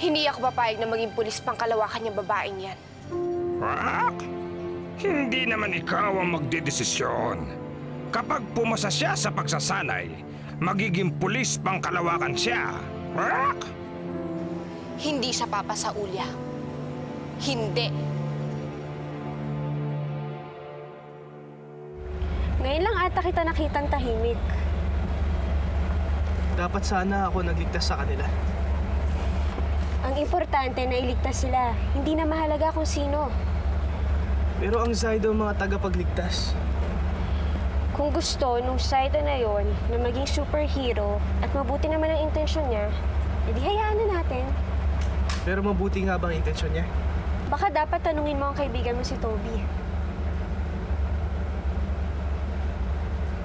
Hindi ako papayag na maging pulis pang kalawakan niyang babaeng yan. Wak! Hindi naman ikaw ang magdedesisyon. Kapag pumasa siya sa pagsasanay, magiging pulis pang kalawakan siya. Wak! Hindi siya papasa, Ulya. Hindi. Ngayon lang ata kita nakitang tahimik. Dapat sana ako nagligtas sa kanila. Ang importante na iligtas sila. Hindi na mahalaga kung sino. Pero ang Zaido mga tagapagligtas. Kung gusto nung Zaido na yon na maging superhero at mabuti naman ang intensyon niya, edi hayaan na natin. Pero mabuti nga bang intensyon niya? Baka dapat tanungin mo ang kaibigan mo si Toby.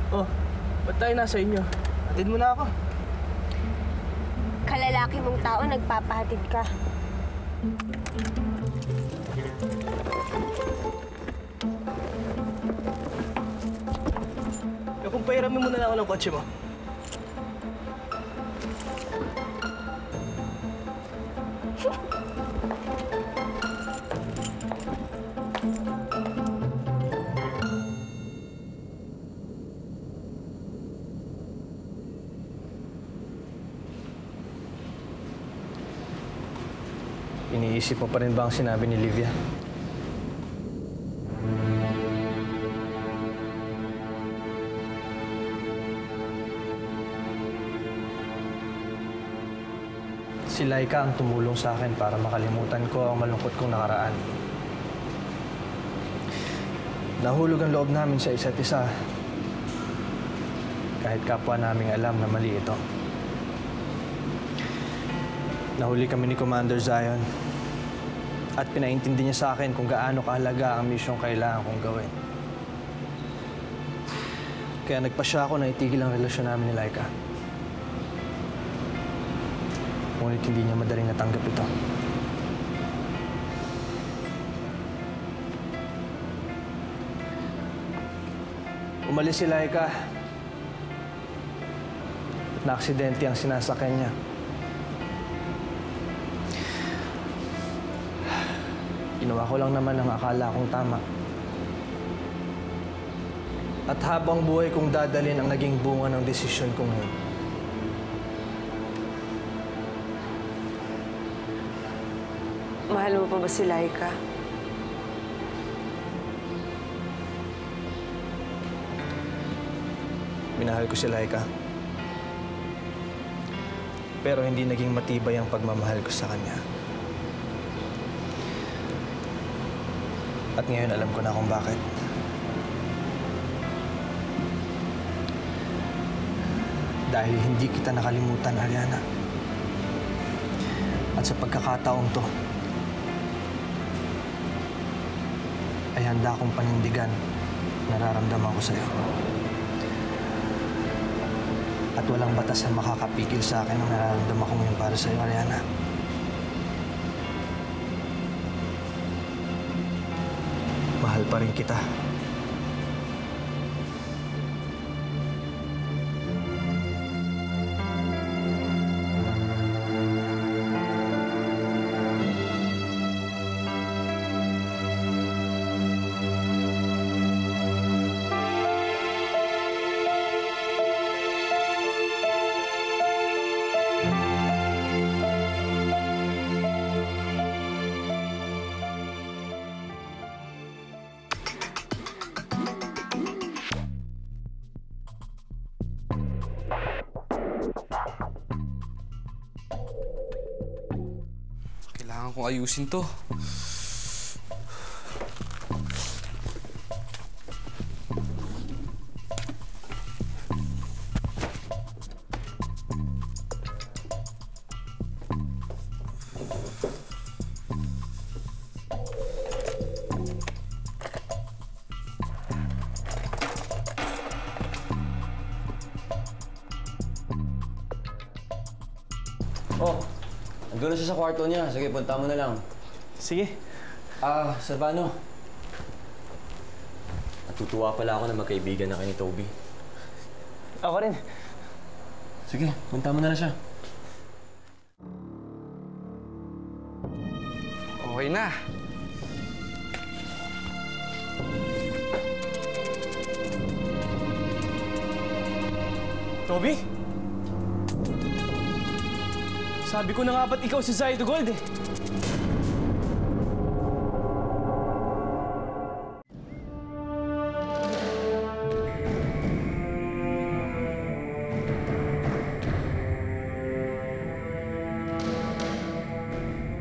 Oh, ba't tayo nasa inyo? Atid mo na ako. Kalalaki mong tao, nagpapahatid ka. Kung pahiramin mo na lang ako ng kotse mo. Iniisip mo pa rin ba ang sinabi ni Livia? Si Laika ang tumulong sa akin para makalimutan ko ang malungkot kong nakaraan. Nahulog ang loob namin sa isa't isa. Kahit kapwa naming alam na mali ito. Nahuli kami ni Commander Zion at pinaintindi niya sa akin kung gaano kahalaga ang misyong kailangan kong gawin. Kaya nagpasya ako na itigil ang relasyon namin ni Laika. Ngunit hindi niya madaling natanggap ito. Umalis si Laika at na-aksidente ang sinasakyan niya. Ginawa ko lang naman ang akala kong tama. At habang buhay kong dadalhin ang naging bunga ng desisyon kong yun. Mahal mo pa ba si Laika? Minahal ko si Laika. Pero hindi naging matibay ang pagmamahal ko sa kanya. At ngayon alam ko na kung bakit. Dahil hindi kita nakalimutan, Ariana. At sa pagkakataong to, ay handa akong panindigan nararamdaman ko sa'yo. At walang batas na makakapigil sa akin ang nararamdaman ko ngayon para sa'yo, Ariana. Mahal pa rin kita. Kailangan kong ayusin to. Oh, nandun na siya sa kwarto niya. Sige, punta mo na lang. Sige. Silvano. Natutuwa pala ako na magkaibigan na kayo ni Toby. Ako rin. Sige, punta mo na siya. Okay na. Toby? Sabi ko na nga ba't ikaw si Zydo Gold eh.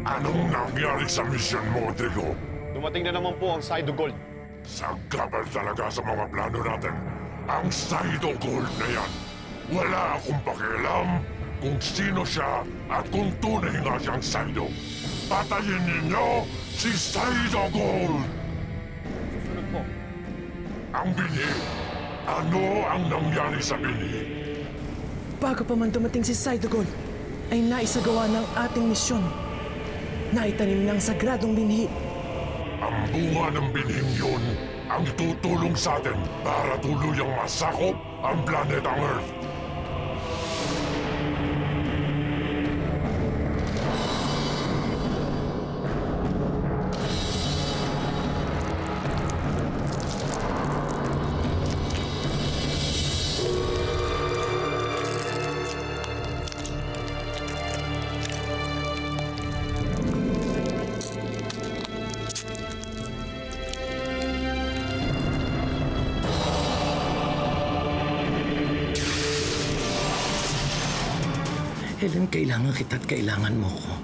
Anong nangyari sa misyon mo, Trigo? Dumating na naman po ang Saido Gold. Sagabal talaga sa mga plano natin ang Saido Gold na yan. Wala akong pakialam kung sino siya at kung tunay nga siyang Saido. Patayin ninyo si Saido Gold! Susunod po. Ang binhi. Ano ang nangyari sa binhi? Bago pa man dumating si Saido Gold, ay naisagawa ng ating misyon. Naitanim ng sagradong binhi. Ang bunga ng binhing yun ang tutulong sa atin para tuluyang masakop ang planetang Earth. Helen, kailangan kita at kailangan mo ko.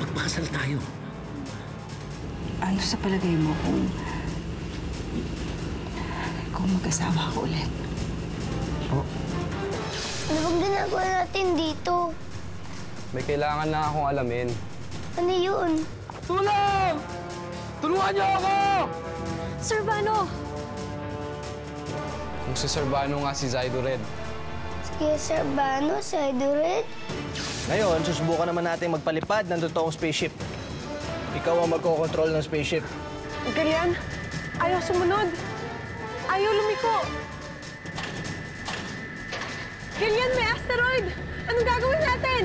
Magpakasal tayo. Ano sa palagay mo kung mag-asawa ko ulit? Oh. Ano bang ginagawa natin dito? May kailangan na akong alamin. Ano yun? Tulong! Tulungan niyo ako! Sir Vano! Kung si Servano nga si Zydo Red. Sige, Sir Vano, Saido Red. Ngayon, susubukan naman natin magpalipad ng totoong spaceship. Ikaw ang magkocontrol ng spaceship. Ganyan? Ayaw sumunod. Ayaw lumiko. Ganyan, may asteroid! Anong gagawin natin?